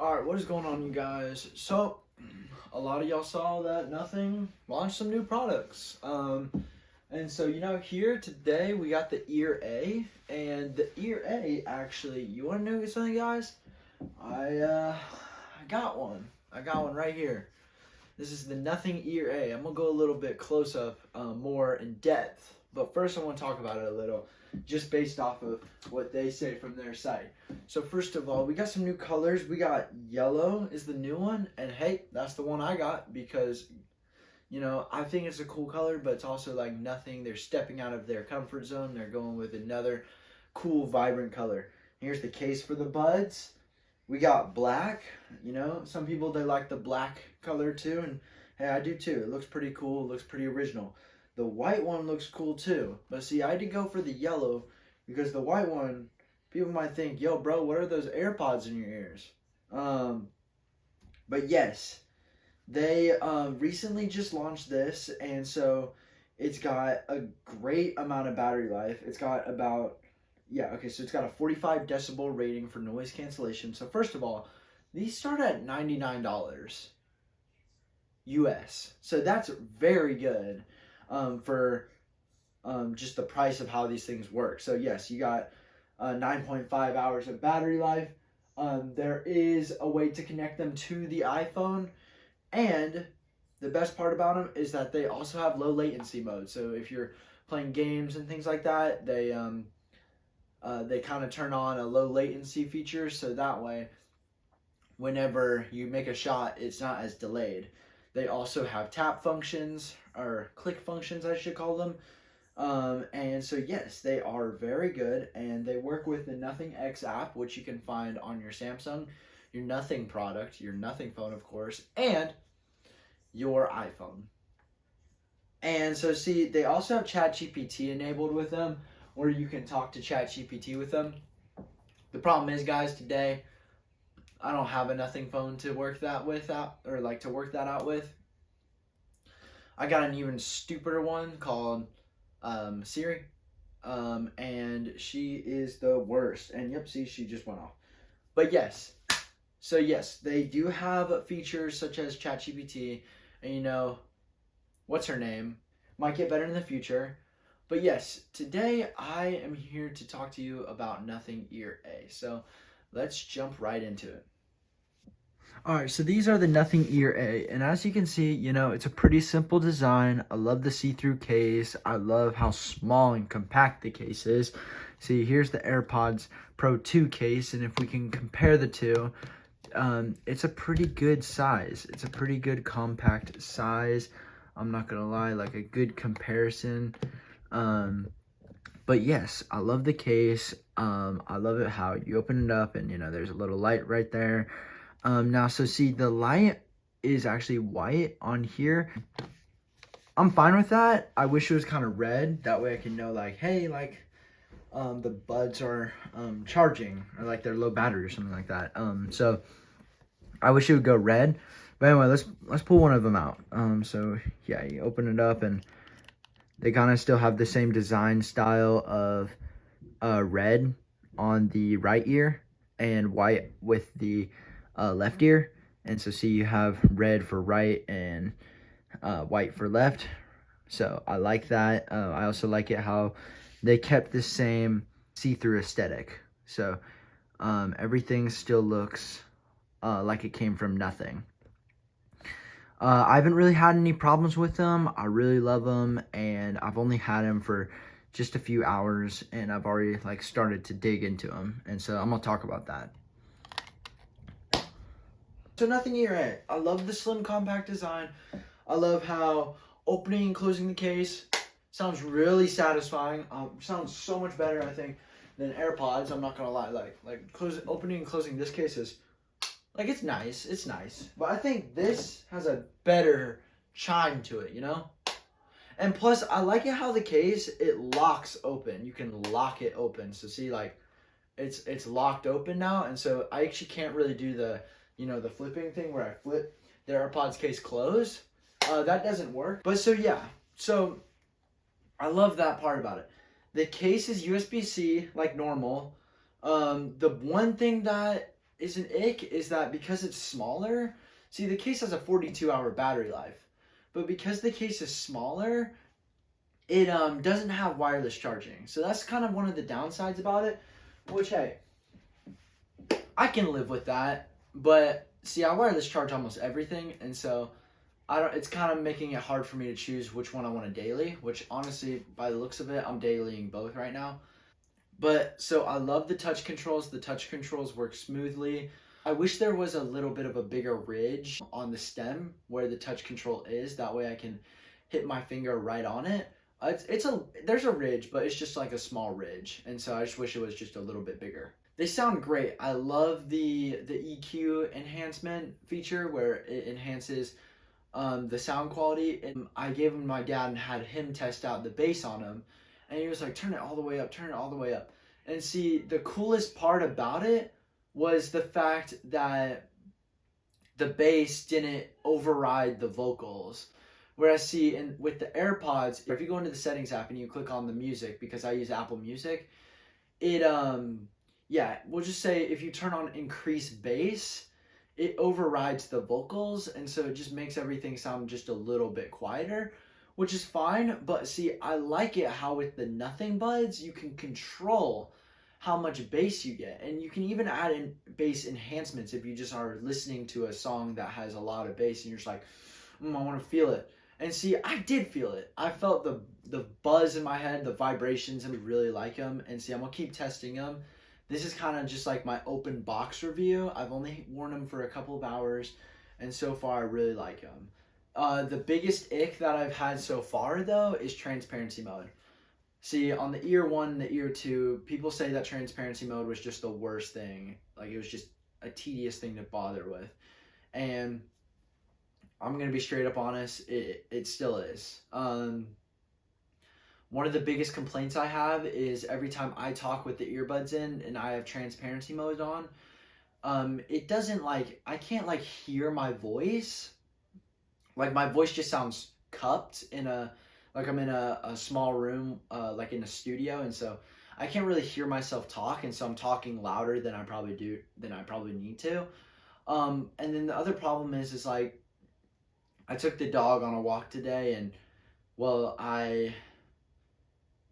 Alright, what is going on, you guys? So, a lot of y'all saw that Nothing launched some new products. And so, here today we got the Ear A. And the Ear A, actually, you want to know something, guys? I got one. I got one right here. This is the Nothing Ear A. I'm going to go a little bit close up, more in depth. But first, I want to talk about it a little, just based off of what they say from their site. So first of all, we got some new colors. We got yellow is the new one, and hey, that's the one I got because, I think it's a cool color, but it's also like Nothing. They're stepping out of their comfort zone. They're going with another cool, vibrant color. Here's the case for the buds. We got black. Some people, they like the black color too, and hey, I do too. It looks pretty cool. It looks pretty original. The white one looks cool too. But see, I did go for the yellow because the white one, people might think, yo, bro, what are those AirPods in your ears? But yes, they recently just launched this, and so it's got a great amount of battery life. It's got so it's got a 45 decibel rating for noise cancellation. So first of all, these start at $99 US. So that's very good for just the price of how these things work. So yes, you got 9.5 hours of battery life. There is a way to connect them to the iPhone, and the best part about them is that they also have low latency mode. So if you're playing games and things like that, they kind of turn on a low latency feature, so that way, whenever you make a shot, it's not as delayed. They also have tap functions, or click functions, I should call them. And so yes, they are very good, and they work with the Nothing X app, which you can find on your Samsung, your Nothing product, your Nothing phone, of course, and your iPhone. And so see, they also have ChatGPT enabled with them, where you can talk to ChatGPT with them. The problem is, guys, today I don't have a Nothing phone to work that out with. I got an even stupider one called Siri, and she is the worst. And yep, see, she just went off. But yes, they do have features such as ChatGPT, and what's her name might get better in the future. But yes, today I am here to talk to you about Nothing Ear A. So let's jump right into it. Alright, so these are the Nothing Ear A, and as you can see, it's a pretty simple design. I love the see-through case. I love how small and compact the case is. See, here's the AirPods Pro 2 case, and if we can compare the two, it's a pretty good size. It's a pretty good compact size. I'm not gonna lie, like a good comparison. But yes, I love the case. I love it how you open it up, and there's a little light right there. Now, so see, the light is actually white on here. I'm fine with that. I wish it was kind of red. That way I can know, like, hey, like, the buds are charging, or like they're low battery or something like that. So I wish it would go red. But anyway, let's pull one of them out. So yeah, you open it up, and they kind of still have the same design style of red on the right ear and white with the left ear. And so see, you have red for right and white for left. So I like that. I also like it how they kept the same see-through aesthetic. So everything still looks like it came from Nothing. I haven't really had any problems with them. I really love them, and I've only had them for just a few hours, and I've already started to dig into them, and so I'm gonna talk about that. So Nothing Ear A. I love the slim compact design. I love how opening and closing the case sounds really satisfying. Sounds so much better, I think, than AirPods. I'm not gonna lie. Opening and closing this case is it's nice. But I think this has a better chime to it, And plus, I like it how the case, it locks open. You can lock it open. So see, it's locked open now, and so I actually can't really do the the flipping thing where I flip the AirPods case closed. That doesn't work. But so yeah, so I love that part about it. The case is USB-C like normal. The one thing that is an ick is that because it's smaller, see, the case has a 42-hour battery life, but because the case is smaller, it doesn't have wireless charging. So that's kind of one of the downsides about it, which, hey, I can live with that. But see, I wireless charge almost everything, and so I don't. It's kind of making it hard for me to choose which one I want to daily. Which honestly, by the looks of it, I'm dailying both right now. But so I love the touch controls. The touch controls work smoothly. I wish there was a little bit of a bigger ridge on the stem where the touch control is. That way I can hit my finger right on it. There's a ridge, but it's just like a small ridge, and so I just wish it was just a little bit bigger. They sound great. I love the EQ enhancement feature where it enhances the sound quality. And I gave him my dad and had him test out the bass on him, and he was like, turn it all the way up, turn it all the way up. And see, the coolest part about it was the fact that the bass didn't override the vocals. Whereas, see, with the AirPods, if you go into the settings app and you click on the music, because I use Apple Music, it yeah, we'll just say if you turn on increase bass, it overrides the vocals, and so it just makes everything sound just a little bit quieter, which is fine. But see, I like it how with the Nothing Buds you can control how much bass you get, and you can even add in bass enhancements if you just are listening to a song that has a lot of bass and you're just like, I want to feel it. And see, I did feel it. I felt the buzz in my head, the vibrations, and I really like them. And see, I'm gonna keep testing them. This is kind of just like my open box review. I've only worn them for a couple of hours, and so far I really like them. The biggest ick that I've had so far though is transparency mode. See, on the ear 1 and the ear 2, people say that transparency mode was just the worst thing. Like, it was just a tedious thing to bother with. And I'm going to be straight up honest, it still is. One of the biggest complaints I have is every time I talk with the earbuds in and I have transparency mode on, it doesn't like, I can't like hear my voice. Like, my voice just sounds cupped in a, like I'm in a small room, like in a studio, and so I can't really hear myself talk, and so I'm talking louder than I probably need to. And then the other problem is like, I took the dog on a walk today, and well, the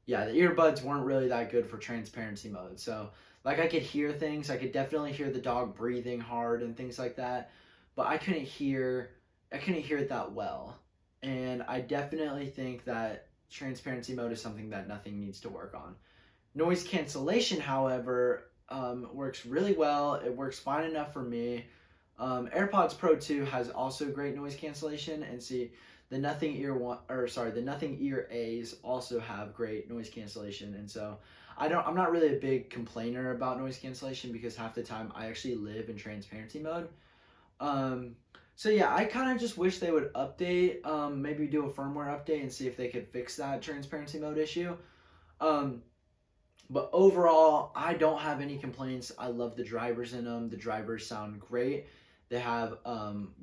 earbuds weren't really that good for transparency mode. So like, I could hear things, I could definitely hear the dog breathing hard and things like that, but I couldn't hear it that well. And I definitely think that transparency mode is something that Nothing needs to work on. Noise cancellation, however, works really well. It works fine enough for me. AirPods Pro 2 has also great noise cancellation, and see, the Nothing Ear A's also have great noise cancellation, and so I'm not really a big complainer about noise cancellation because half the time I actually live in transparency mode. So yeah, I kind of just wish they would update, maybe do a firmware update and see if they could fix that transparency mode issue. But overall, I don't have any complaints. I love the drivers in them. The drivers sound great. They have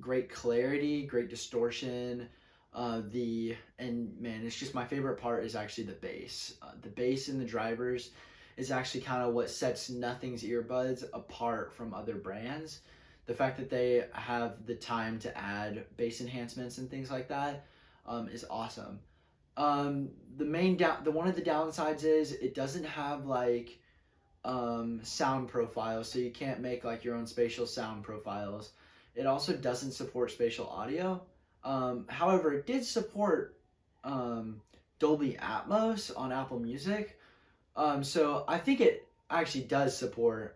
great clarity, great distortion. And man, it's just my favorite part is actually the bass. The bass in the drivers is actually kind of what sets Nothing's earbuds apart from other brands. The fact that they have the time to add bass enhancements and things like that is awesome. One of the downsides is it doesn't have like sound profiles, so you can't make like your own spatial sound profiles. It also doesn't support spatial audio. However, it did support Dolby Atmos on Apple Music. So I think it actually does support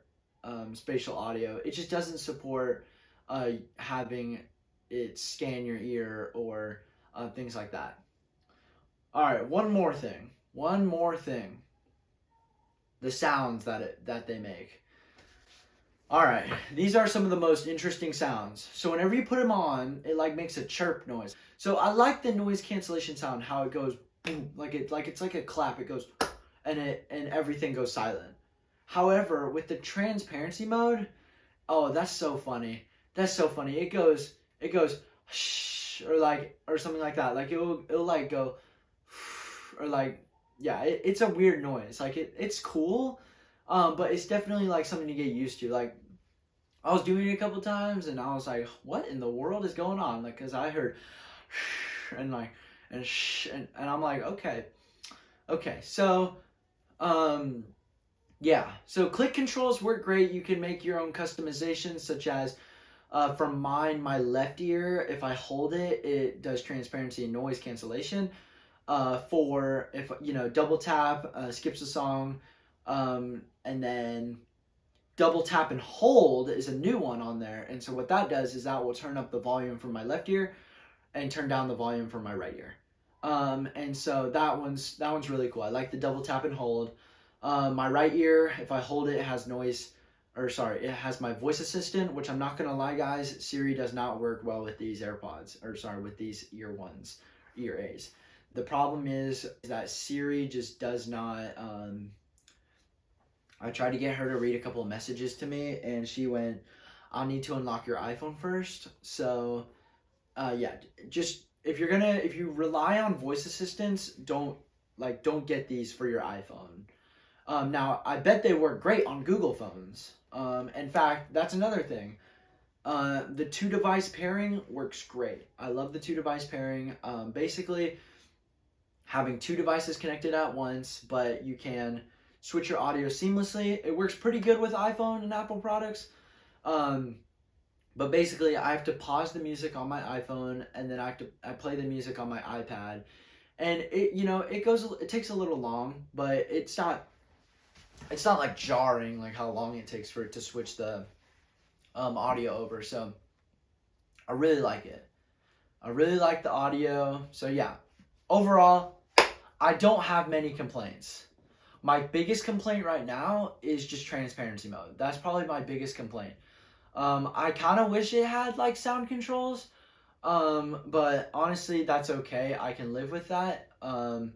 spatial audio. It just doesn't support having it scan your ear or things like that. All right, one more thing. The sounds that they make. All right, these are some of the most interesting sounds. So whenever you put them on, it like makes a chirp noise. So I like the noise cancellation sound, how it goes boom, it's like a clap. It goes and everything goes silent. However, with the transparency mode, oh, that's so funny. It goes shh, or something like that. Like it'll like go or like, yeah, it's a weird noise. Like it's cool, but it's definitely like something to get used to. Like I was doing it a couple times, and I was like, what in the world is going on? Like, because I heard and like and I'm like, okay. So um yeah, so click controls work great. You can make your own customizations, such as from mine, my left ear, if I hold it, it does transparency and noise cancellation. For if double tap skips a song, and then double tap and hold is a new one on there. And so what that does is that will turn up the volume for my left ear and turn down the volume for my right ear. And so that one's really cool. I like the double tap and hold. My right ear, if I hold it, it has noise, or sorry, it has my voice assistant, which I'm not gonna lie, guys, Siri does not work well with these AirPods, or sorry, with these ear A's. The problem is that Siri just does not. I tried to get her to read a couple of messages to me, and she went, "I'll need to unlock your iPhone first." So, yeah, just if you rely on voice assistants, don't get these for your iPhone. Now, I bet they work great on Google phones. In fact, that's another thing. The two device pairing works great. I love the two device pairing. Basically, having two devices connected at once, but you can switch your audio seamlessly. It works pretty good with iPhone and Apple products. But basically, I have to pause the music on my iPhone, and then I play the music on my iPad, and it takes a little long, but it's not like jarring like how long it takes for it to switch the audio over. So I really like it. I really like the audio. So yeah, overall, I don't have many complaints. My biggest complaint right now is just transparency mode. That's probably my biggest complaint. I kind of wish it had like sound controls, but honestly, that's okay. I can live with that. I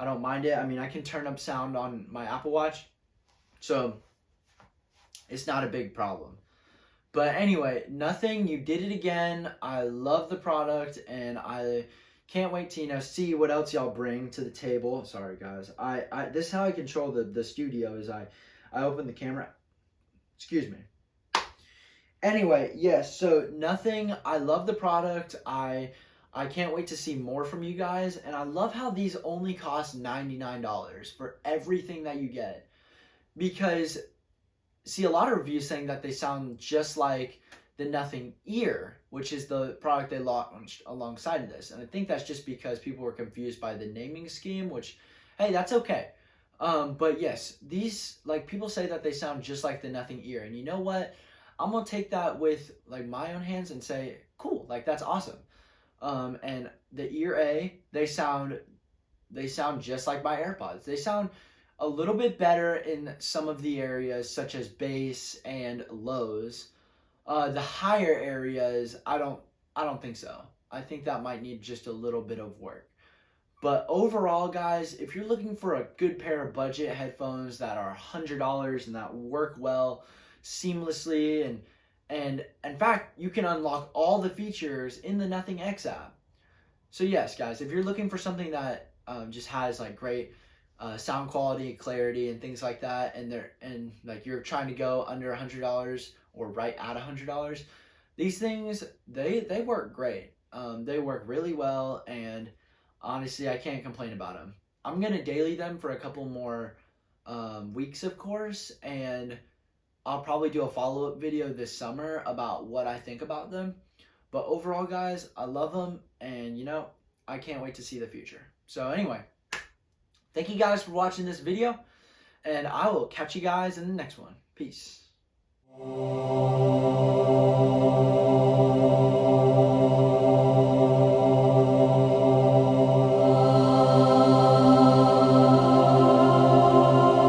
don't mind it. I mean, I can turn up sound on my Apple Watch, so it's not a big problem. But anyway, nothing. You did it again. I love the product, and I can't wait to see what else y'all bring to the table. Sorry guys. I this is how I control the studio, is I open the camera. Excuse me. Anyway, yes, so nothing. I love the product. I can't wait to see more from you guys, and I love how these only cost $99 for everything that you get. Because see a lot of reviews saying that they sound just like the Nothing Ear, which is the product they launched alongside of this. And I think that's just because people were confused by the naming scheme, which, hey, that's okay. But yes, these, like, people say that they sound just like the Nothing Ear. And you know what? I'm going to take that with, like, my own hands and say, cool, like, that's awesome. And the Ear A, they sound just like my AirPods. They sound a little bit better in some of the areas, such as bass and lows. The higher areas, I don't think so. I think that might need just a little bit of work. But overall, guys, if you're looking for a good pair of budget headphones that are $100 and that work well, seamlessly, and in fact, you can unlock all the features in the Nothing X app. So yes, guys, if you're looking for something that just has like great sound quality, clarity, and things like that, and like you're trying to go under $100 or right at $100, these things they work great. They work really well, and honestly, I can't complain about them. I'm gonna daily them for a couple more weeks, of course, and I'll probably do a follow-up video this summer about what I think about them. But overall, guys, I love them, and I can't wait to see the future. So anyway, thank you guys for watching this video, and I will catch you guys in the next one. Peace.